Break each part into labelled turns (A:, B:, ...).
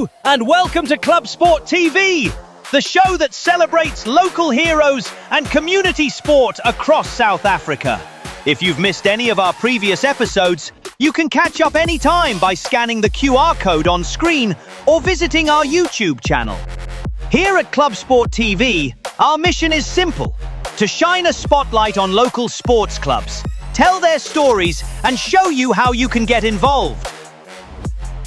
A: Hello, and welcome to Club Sport TV, the show that celebrates local heroes and community sport across South Africa. If you've missed any of our previous episodes, you can catch up anytime by scanning the QR code on screen or visiting our YouTube channel. Here at Club Sport TV, our mission is simple: to shine a spotlight on local sports clubs, tell their stories, and show you how you can get involved.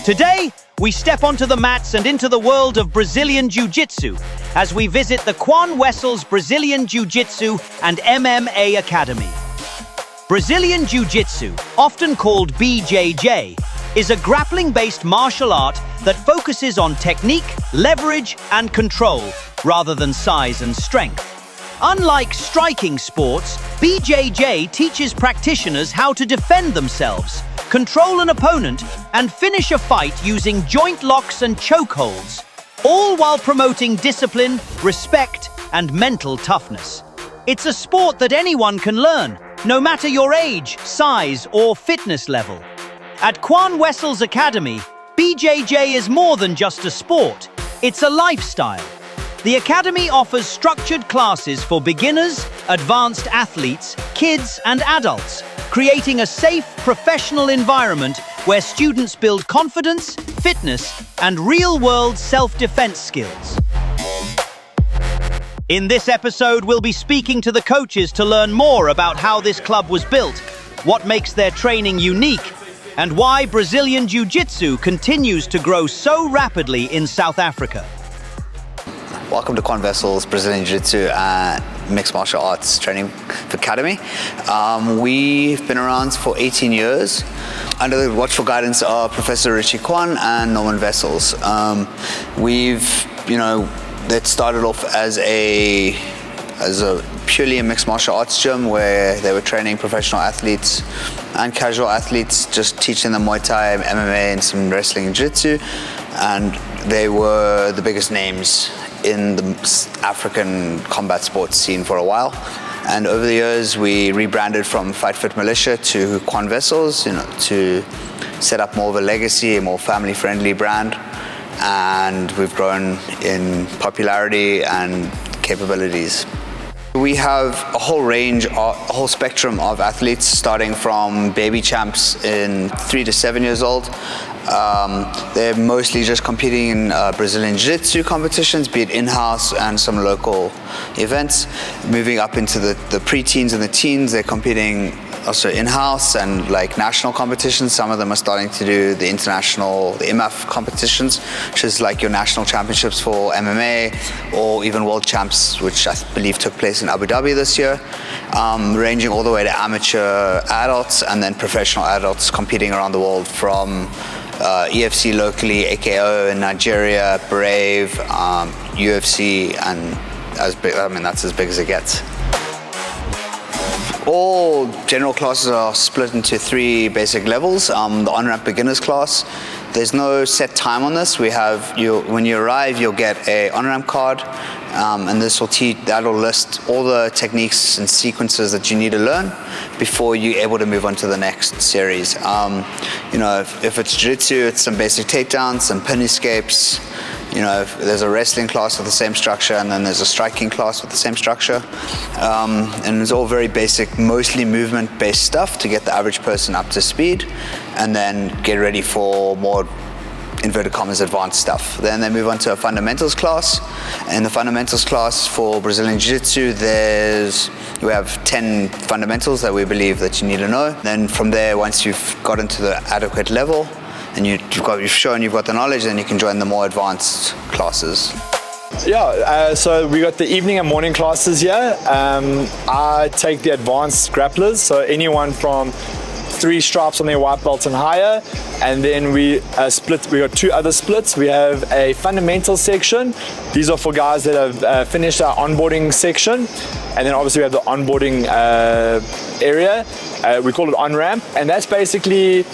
A: Today, we step onto the mats and into the world of Brazilian Jiu-Jitsu as we visit the Quan Wessels Brazilian Jiu-Jitsu and MMA Academy. Brazilian Jiu-Jitsu, often called BJJ, is a grappling-based martial art that focuses on technique, leverage, and control, rather than size and strength. Unlike striking sports, BJJ teaches practitioners how to defend themselves, control an opponent, and finish a fight using joint locks and chokeholds, all while promoting discipline, respect, and mental toughness. It's a sport that anyone can learn, no matter your age, size, or fitness level. At Quan Wessels Academy, BJJ is more than just a sport, it's a lifestyle. The Academy offers structured classes for beginners, advanced athletes, kids, and adults, creating a safe, professional environment where students build confidence, fitness, and real-world self-defense skills. In this episode, we'll be speaking to the coaches to learn more about how this club was built, what makes their training unique, and why Brazilian Jiu-Jitsu continues to grow so rapidly in South Africa.
B: Welcome to Quan Wessels Brazilian Jiu-Jitsu Mixed Martial Arts Training Academy. We've been around for 18 years under the watchful guidance of Professor Richie Quan and Norman Wessels. That started off as a purely a mixed martial arts gym where they were training professional athletes and casual athletes, just teaching them Muay Thai, MMA, and some wrestling and jiu-jitsu. And they were the biggest names in the African combat sports scene for a while. And over the years, we rebranded from Fight Fit Militia to Quan Wessels, to set up more of a legacy, a more family-friendly brand. And we've grown in popularity and capabilities. We have a whole spectrum of athletes, starting from baby champs in 3 to 7 years old. They're mostly just competing in Brazilian Jiu-Jitsu competitions, be it in-house and some local events. Moving up into the pre-teens and the teens, they're competing also in-house and like national competitions. Some of them are starting to do the international, the IMAF competitions, which is like your national championships for MMA, or even world champs, which I believe took place in Abu Dhabi this year, ranging all the way to amateur adults and then professional adults competing around the world, from EFC locally, AKO in Nigeria, Brave, UFC, and that's as big as it gets. All general classes are split into 3 basic levels. The on-ramp beginners class, there's no set time on this. When you arrive, you'll get a on-ramp card, and that'll list all the techniques and sequences that you need to learn before you're able to move on to the next series. If it's jiu-jitsu, it's some basic takedowns, some pin escapes. If there's a wrestling class with the same structure, and then there's a striking class with the same structure. And it's all very basic, mostly movement-based stuff to get the average person up to speed, and then get ready for more inverted commas advanced stuff. Then they move on to a fundamentals class. In the fundamentals class for Brazilian Jiu-Jitsu, we have 10 fundamentals that we believe that you need to know. Then from there, once you've gotten to the adequate level, and you've shown you've got the knowledge, then you can join the more advanced classes.
C: So we got the evening and morning classes here. I take the advanced grapplers, so anyone from 3 stripes on their white belt and higher. And then we got 2 other splits. We have a fundamental section. These are for guys that have finished our onboarding section. And then obviously we have the onboarding area. We call it on-ramp, and that's basically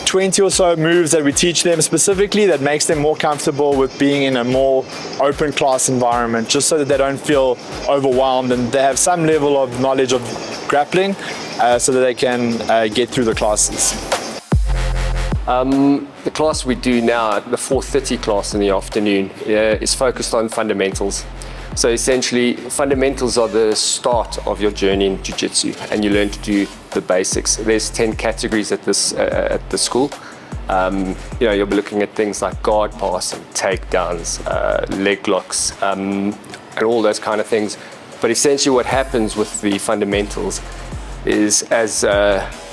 C: 20 or so moves that we teach them specifically that makes them more comfortable with being in a more open class environment, just so that they don't feel overwhelmed and they have some level of knowledge of grappling so that they can get through the classes.
D: The class we do now, the 4:30 class in the afternoon, is focused on fundamentals. So essentially, fundamentals are the start of your journey in Jiu-Jitsu, and you learn to do the basics. There's 10 categories at the school. You'll be looking at things like guard passing, takedowns, leg locks, and all those kind of things. But essentially what happens with the fundamentals is, as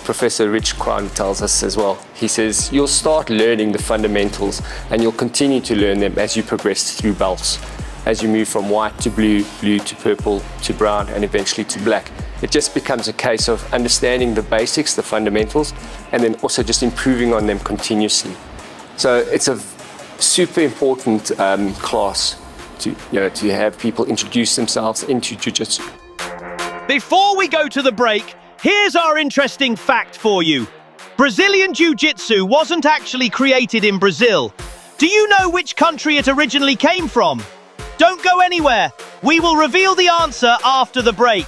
D: Professor Rich Quan tells us as well, he says you'll start learning the fundamentals and you'll continue to learn them as you progress through belts. As you move from white to blue, blue to purple, to brown, and eventually to black. It just becomes a case of understanding the basics, the fundamentals, and then also just improving on them continuously. So it's a super important class to have people introduce themselves into Jiu-Jitsu.
A: Before we go to the break, here's our interesting fact for you. Brazilian Jiu-Jitsu wasn't actually created in Brazil. Do you know which country it originally came from? Don't go anywhere. We will reveal the answer after the break.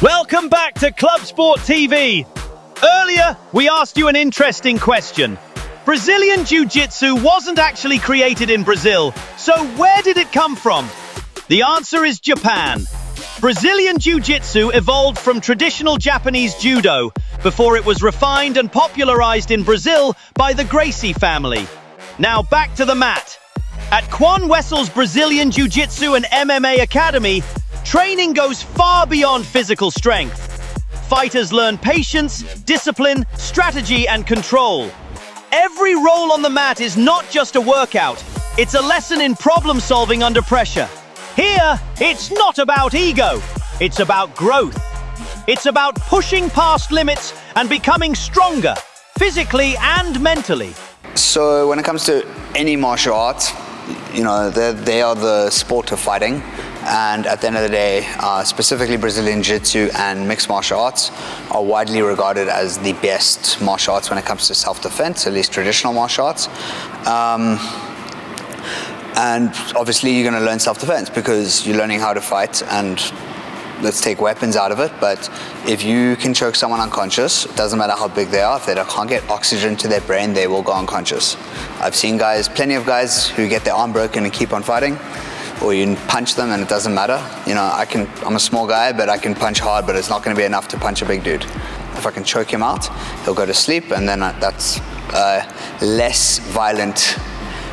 A: Welcome back to Club Sport TV. Earlier, we asked you an interesting question. Brazilian Jiu-Jitsu wasn't actually created in Brazil, so where did it come from? The answer is Japan. Brazilian Jiu-Jitsu evolved from traditional Japanese Judo before it was refined and popularized in Brazil by the Gracie family. Now back to the mat. At Quan Wessels Brazilian Jiu-Jitsu and MMA Academy, training goes far beyond physical strength. Fighters learn patience, discipline, strategy, and control. Every roll on the mat is not just a workout, it's a lesson in problem solving under pressure. Here, it's not about ego, it's about growth. It's about pushing past limits and becoming stronger, physically and mentally.
B: So when it comes to any martial art, they are the sport of fighting. And at the end of the day, specifically Brazilian Jiu-Jitsu and mixed martial arts are widely regarded as the best martial arts when it comes to self-defense, at least traditional martial arts. And obviously you're going to learn self-defense because you're learning how to fight, and let's take weapons out of it. But if you can choke someone unconscious, it doesn't matter how big they are, if they can't get oxygen to their brain, they will go unconscious. I've seen plenty of guys who get their arm broken and keep on fighting. Or you punch them and it doesn't matter. I'm a small guy, but I can punch hard, but it's not going to be enough to punch a big dude. If I can choke him out, he'll go to sleep, and then that's a less violent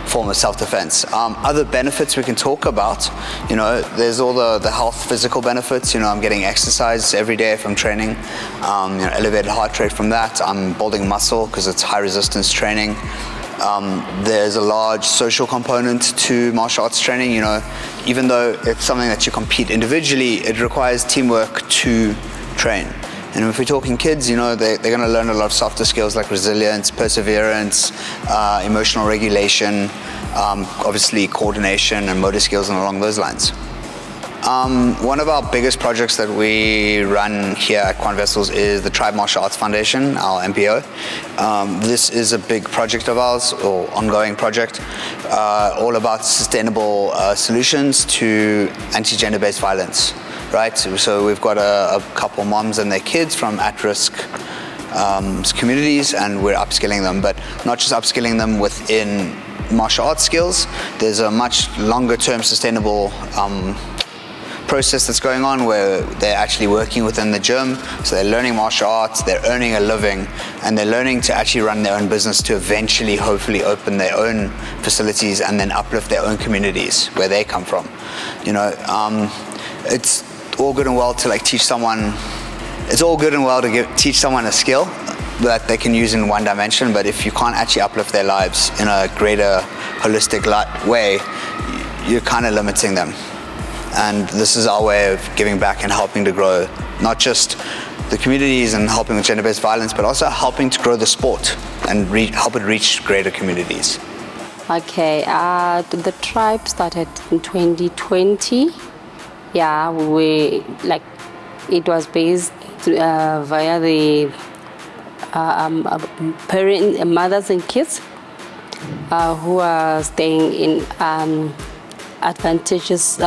B: form of self-defense. Other benefits we can talk about, there's all the health, physical benefits. I'm getting exercise every day if I'm training, elevated heart rate from that. I'm building muscle because it's high resistance training. There's a large social component to martial arts training. Even though it's something that you compete individually, it requires teamwork to train. And if we're talking kids, they're going to learn a lot of softer skills like resilience, perseverance, emotional regulation, obviously coordination and motor skills and along those lines. One of our biggest projects that we run here at Quan Wessels is the Tribe Martial Arts Foundation, our MPO. This is a big project of ours, or ongoing project, all about sustainable solutions to anti-gender-based violence, right? So we've got a couple moms and their kids from at-risk communities, and we're upskilling them, but not just upskilling them within martial arts skills. There's a much longer-term sustainable process that's going on where they're actually working within the gym, so they're learning martial arts, they're earning a living, and they're learning to actually run their own business to eventually hopefully open their own facilities and then uplift their own communities where they come from. It's all good and well to teach someone, teach someone a skill that they can use in one dimension, but if you can't actually uplift their lives in a greater holistic way, you're kind of limiting them. And this is our way of giving back and helping to grow not just the communities and helping with gender-based violence, but also helping to grow the sport and help it reach greater communities.
E: Okay, the tribe started in 2020. Yeah, it was based via the mothers and kids who are staying in home advantages,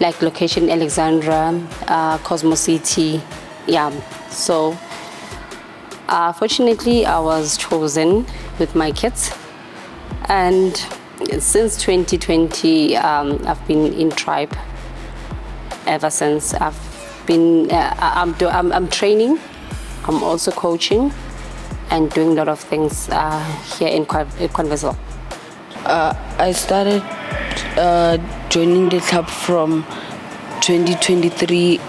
E: like location Alexandra, Cosmo City. Yeah, so fortunately I was chosen with my kids, and since 2020 I've been in tribe ever since. I'm training, I'm also coaching and doing a lot of things here in Quan Wessels.
F: I started joining the club from 2023.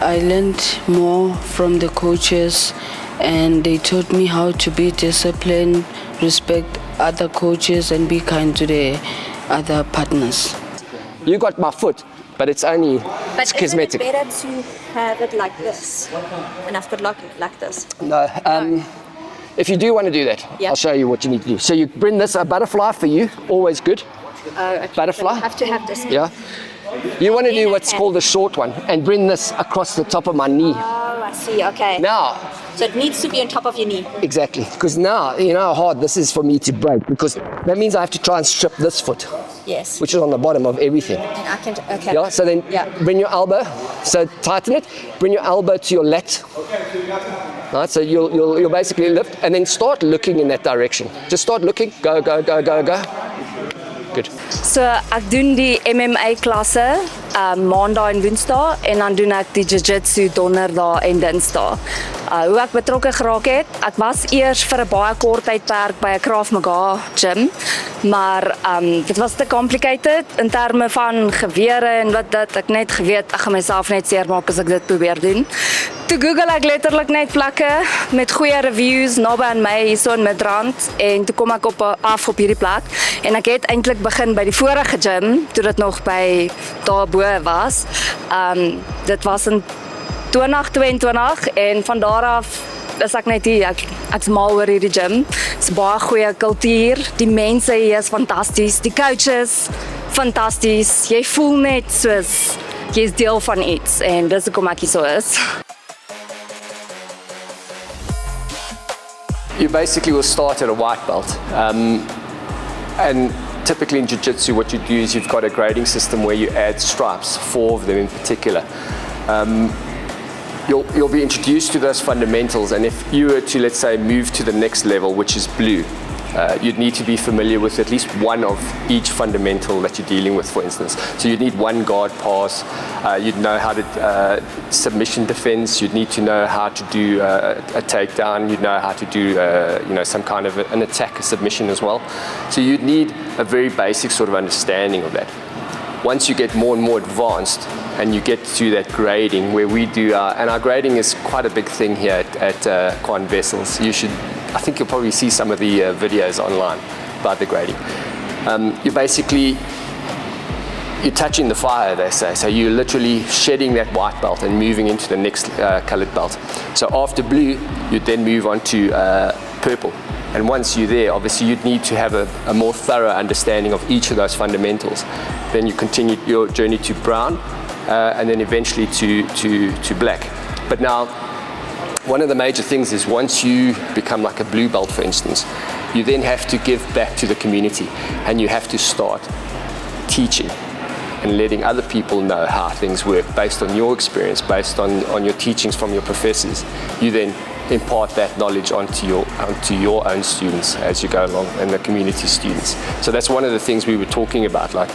F: I learned more from the coaches, and they taught me how to be disciplined, respect other coaches, and be kind to the other partners.
D: You got my foot, but it's only
G: But
D: cosmetic.
G: isn't it better to have it like this? And I've got like this.
D: No. If you do want to do that,
G: Yeah.
D: I'll show you what you need to do. So you bring this, a butterfly for you, always good. Butterfly.
G: I have to have this.
D: Yeah. You want to do
G: Then I
D: what's
G: can.
D: called the short one and bring this across the top of my knee.
G: Oh, I see. Okay.
D: Now,
G: So it needs to be on top of your knee.
D: exactly, because now, you know how hard this is for me to break, because that means I have to try and strip this foot,
G: Yes.
D: which is on the bottom of everything.
G: And I can. Okay.
D: Yeah, so then
G: Yeah.
D: bring your elbow, so tighten it, bring your elbow to your lat. Right, so you'll basically lift and then start looking in that direction. Just start looking, go, go, go, go, go. Good.
H: So ek doen die MMA klasse maandag en woensdae en dan doen ek die Jiu-Jitsu donderdag en dinsdae. Hoe ek betrokke geraak het, ek was eers vir 'n baie kort tydperk by 'n Krav Maga gym, maar dit was te complicated in terme van gewere en wat dit ek net geweet ek gaan myself net seermaak as ek dit probeer doen. Toe Google ek letterlik net plekke met goeie reviews naby aan my hierso in Midrand en toe kom ek af op hierdie plek en ek het eintlik begin by die vorige gym toe dit nog by daarbo was. Dit was in 2022 en van daar af is ek net hier, ek's mal oor hierdie gym. Dit's baie goeie kultuur, die mense hier is fantasties, die coaches fantasties. Jy voel net soos jy's deel van iets en dis hoekom ek hier so is.
D: You basically will start at a white belt. And typically in Jiu-Jitsu, what you do is you've got a grading system where you add stripes, 4 of them in particular. You'll be introduced to those fundamentals, and if you were to, let's say, move to the next level, which is blue, you'd need to be familiar with at least one of each fundamental that you're dealing with, for instance. So you'd need one guard pass, you'd know how to submission defense, you'd need to know how to do a takedown, you'd know how to do some kind of an attack, a submission as well. So you'd need a very basic sort of understanding of that. Once you get more and more advanced and you get to that grading where we do and our grading is quite a big thing here at Quan Wessels. I think you'll probably see some of the videos online about the grading. You're touching the fire, they say. So you're literally shedding that white belt and moving into the next colored belt. So after blue, you'd then move on to purple. And once you're there, obviously you'd need to have a more thorough understanding of each of those fundamentals. Then you continue your journey to brown, and then eventually to black. But now, one of the major things is once you become like a blue belt, for instance, you then have to give back to the community, and you have to start teaching and letting other people know how things work based on your experience, based on your teachings from your professors. You then impart that knowledge onto your own students as you go along, and the community students. So that's one of the things we were talking about, like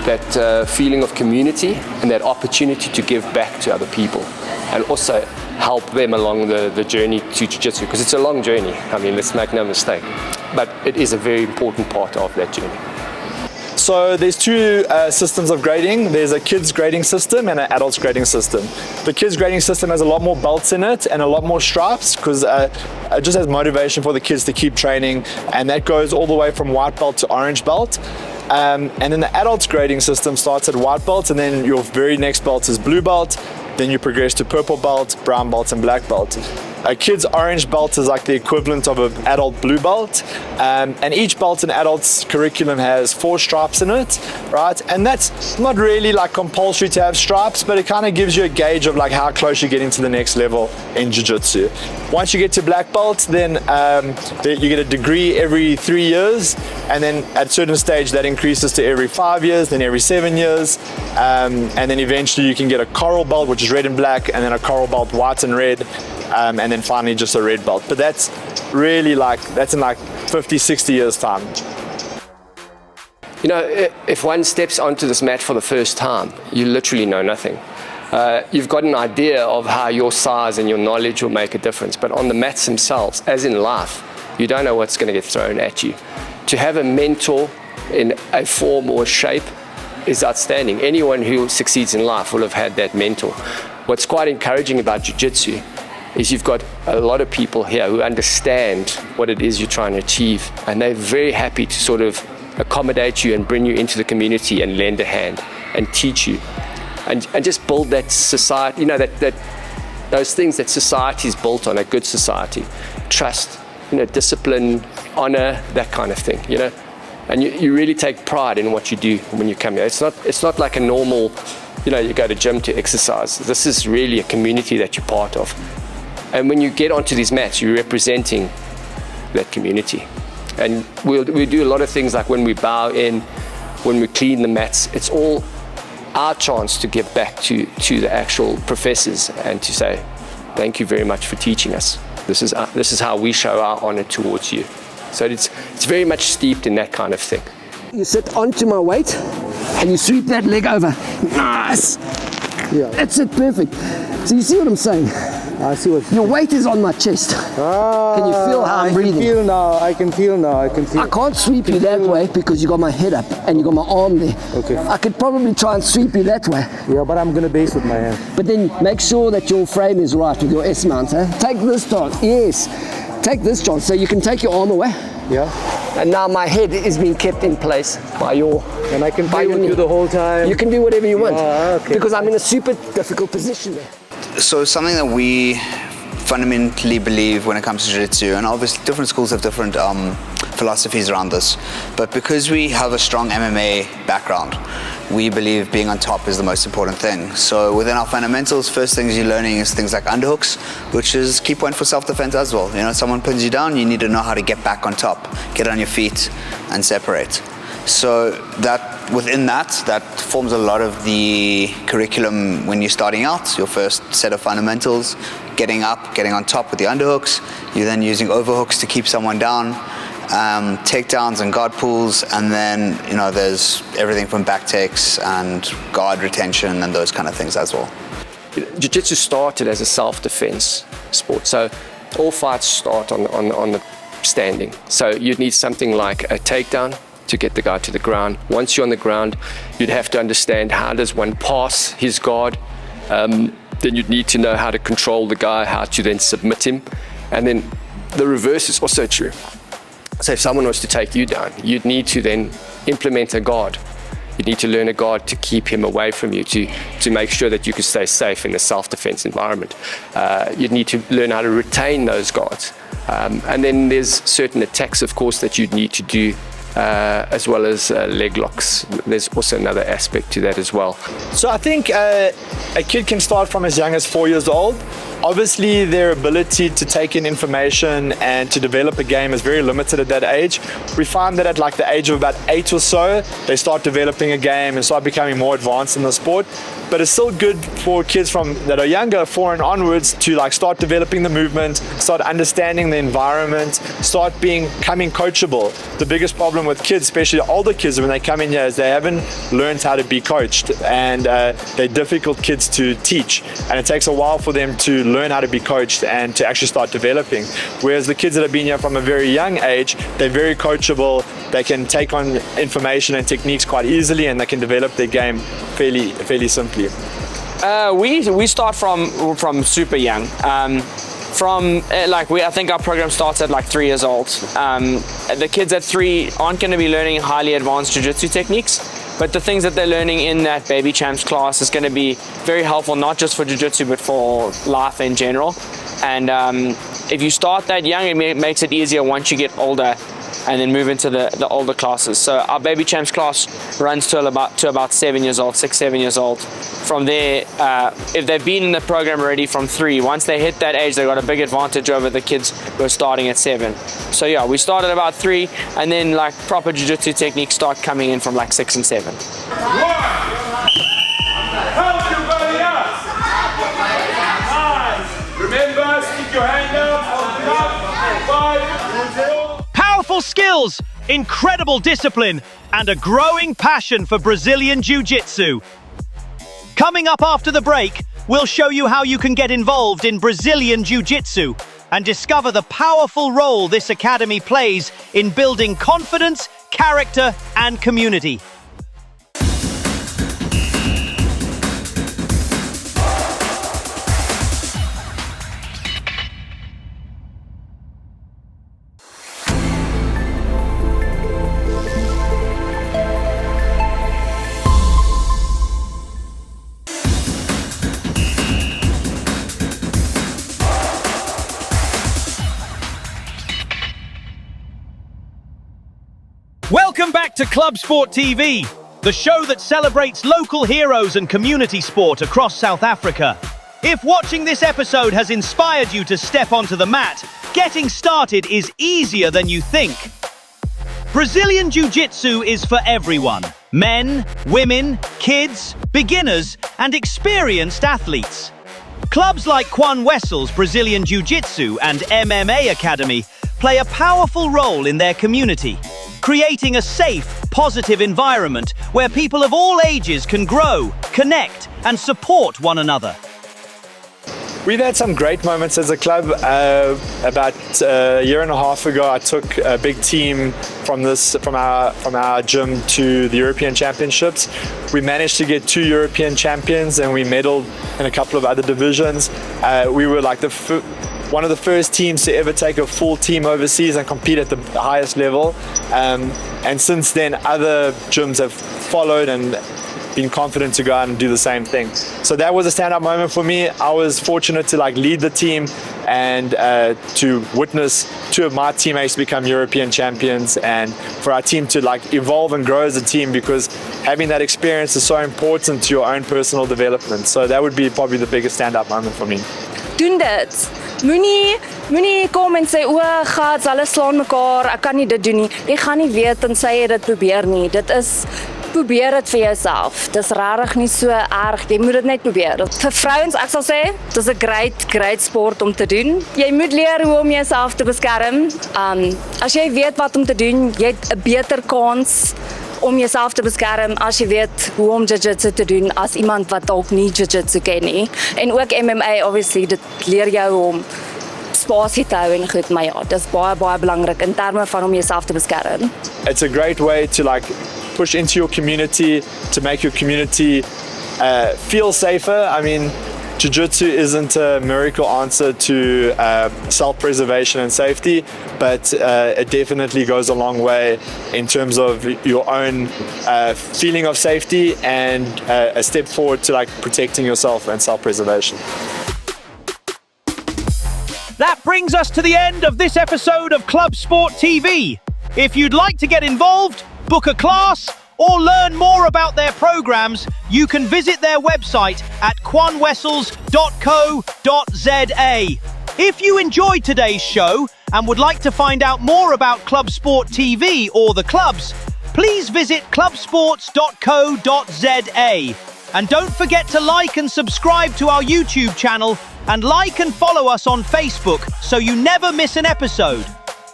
D: that feeling of community and that opportunity to give back to other people, and also help them along the journey to Jiu-Jitsu, because it's a long journey. I mean, let's make no mistake, but it is a very important part of that journey.
C: So there's two systems of grading. There's a kids grading system and an adults grading system. The kids grading system has a lot more belts in it and a lot more stripes, because it just has motivation for the kids to keep training, and that goes all the way from white belt to orange belt. And then the adults grading system starts at white belt, and then your very next belt is blue belt. then you progress to purple belt, brown belt, and black belt. A kid's orange belt is like the equivalent of an adult blue belt, and each belt in adult's curriculum has 4 stripes in it, right? And that's not really like compulsory to have stripes, but it kind of gives you a gauge of like how close you're getting to the next level in jiu-jitsu. Once you get to black belt, then you get a degree every 3 years, and then at a certain stage that increases to every 5 years, then every 7 years, and then eventually you can get a coral belt, which is red and black, and then a coral belt, white and red, and then finally just a red belt. But that's really that's in like 50, 60 years time.
D: You know, if one steps onto this mat for the first time, you literally know nothing. You've got an idea of how your size and your knowledge will make a difference, but on the mats themselves, as in life, you don't know what's going to get thrown at you. To have a mentor in a form or shape is outstanding. Anyone who succeeds in life will have had that mentor. What's quite encouraging about jiu-jitsu is you've got a lot of people here who understand what it is you're trying to achieve, and they're very happy to sort of accommodate you and bring you into the community and lend a hand and teach you and just build that society, you know, that those things that society is built on, a good society, trust, you know, discipline, honor, that kind of thing, you know. And you really take pride in what you do when you come here. It's not like a normal, you know, you go to gym to exercise. This is really a community that you're part of. And when you get onto these mats, you're representing that community. And we do a lot of things like when we bow in, when we clean the mats, it's all our chance to give back to the actual professors and to say, thank you very much for teaching us. This is how we show our honor towards you. So it's very much steeped in that kind of thing.
I: You sit onto my weight and you sweep that leg over. Nice! Yeah. That's it, perfect. So you see what I'm saying?
J: I see what
I: your weight is on my chest. Can you feel how I'm breathing?
J: I can feel now.
I: I can't sweep you that way because you got my head up and you got my arm there.
J: Okay.
I: I could probably try and sweep you that way.
J: Yeah, but I'm gonna base with my hand.
I: But then make sure that your frame is right with your S mount. Take this, John. Yes. Take this, John. So you can take your arm away.
J: Yeah.
I: And now my head is being kept in place by your.
J: And I can play with you the whole time.
I: You can do whatever you want.
J: Okay.
I: Because I'm in a super difficult position there.
B: So something that we fundamentally believe when it comes to jiu-jitsu, and obviously different schools have different philosophies around this, but because we have a strong MMA background, we believe being on top is the most important thing. So within our fundamentals, first things you're learning is things like underhooks, which is key point for self-defense as well. You know, someone pins you down, you need to know how to get back on top, get on your feet and separate. So within that forms a lot of the curriculum when you're starting out, your first set of fundamentals, getting up, getting on top with the underhooks. You're then using overhooks to keep someone down, takedowns and guard pulls, and then, you know, there's everything from back takes and guard retention and those kind of things as well.
D: Jiu-Jitsu started as a self-defense sport, so all fights start on the standing. So you'd need something like a takedown to get the guy to the ground. Once you're on the ground, you'd have to understand how does one pass his guard. Then you'd need to know how to control the guy, how to then submit him. And then the reverse is also true. So if someone was to take you down, you'd need to then implement a guard. You'd need to learn a guard to keep him away from you, to make sure that you could stay safe in a self-defense environment. You'd need to learn how to retain those guards. And then there's certain attacks, of course, that you'd need to do, as well as leg locks. There's also another aspect to that as well.
C: So I think a kid can start from as young as 4 years old. Obviously, their ability to take in information and to develop a game is very limited at that age. We find that at like the age of about 8 or so, they start developing a game and start becoming more advanced in the sport. But it's still good for kids that are younger, 4 and onwards, to like start developing the movement, start understanding the environment, start becoming coachable. The biggest problem with kids, especially older kids, when they come in here, is they haven't learned how to be coached, and they're difficult kids to teach, and it takes a while for them to learn how to be coached and to actually start developing. Whereas the kids that have been here from a very young age, they're very coachable, they can take on information and techniques quite easily, and they can develop their game fairly simply.
K: We start from super young. I think our program starts at like 3 years old. The kids at 3 aren't going to be learning highly advanced jiu-jitsu techniques. But the things that they're learning in that Baby Champs class is going to be very helpful, not just for Jiu-Jitsu, but for life in general. And if you start that young, it makes it easier once you get older and then move into the older classes. So our Baby Champs class runs to about 7 years old, 6, 7 years old. From there, if they've been in the program already from 3, once they hit that age, they've got a big advantage over the kids who are starting at 7. So yeah, we start at about 3, and then like proper Jiu-Jitsu techniques start coming in from like 6 and 7.
L: Remember, stick your hand up, hold it up, 5, 4.
A: Powerful skills, incredible discipline, and a growing passion for Brazilian Jiu-Jitsu. Coming up after the break, we'll show you how you can get involved in Brazilian Jiu-Jitsu and discover the powerful role this academy plays in building confidence, character, and community. Welcome back to Club Sport TV, the show that celebrates local heroes and community sport across South Africa. If watching this episode has inspired you to step onto the mat, getting started is easier than you think. Brazilian Jiu-Jitsu is for everyone: men, women, kids, beginners, and experienced athletes. Clubs like Quan Wessels Brazilian Jiu-Jitsu and MMA Academy play a powerful role in their community, creating a safe, positive environment where people of all ages can grow, connect, and support one another.
C: We've had some great moments as a club. About a year and a half ago, I took a big team from our gym to the European Championships. We managed to get 2 European champions, and we medaled in a couple of other divisions. We were like one of the first teams to ever take a full team overseas and compete at the highest level. And since then, other gyms have followed and been confident to go out and do the same thing. So that was a stand-up moment for me. I was fortunate to lead the team and to witness 2 of my teammates become European champions, and for our team to evolve and grow as a team, because having that experience is so important to your own personal development. So that would be probably the biggest stand-up moment for me.
H: Doen dit. Moenie kom en sê o, gats, hulle slaan mekaar, ek kan nie dit doen nie. Jy gaan nie weet tensy jy dit probeer nie. Dit is probeer dit vir jouself. Dis regtig nie so erg. Jy moet dit net probeer. Vir vrouens, ek sal sê, dis 'n great sport om te doen. Jy moet leer hoe om jouself te beskerm. As jy weet wat om te doen, jy het 'n beter kans om jouself te beskerm as jy weet hoe om Jiu-Jitsu te doen as iemand wat dalk nie Jiu-Jitsu ken nie. En ook MMA, obviously, dit leer jou om spasie te hou en goed, maar ja, dis baie belangrik in terme van om jouself te beskerm.
C: It's a great way to push into your community, to make your community feel safer. I mean, Jiu-Jitsu isn't a miracle answer to self-preservation and safety, but it definitely goes a long way in terms of your own feeling of safety and a step forward to protecting yourself and self-preservation.
A: That brings us to the end of this episode of Club Sport TV. If you'd like to get involved, book a class, or learn more about their programs, you can visit their website at quanwessels.co.za. If you enjoyed today's show and would like to find out more about Club Sport TV or the clubs, please visit clubsports.co.za. And don't forget to like and subscribe to our YouTube channel, and like and follow us on Facebook so you never miss an episode.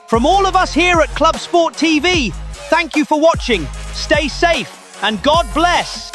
A: From all of us here at Club Sport TV, thank you for watching, stay safe, and God bless.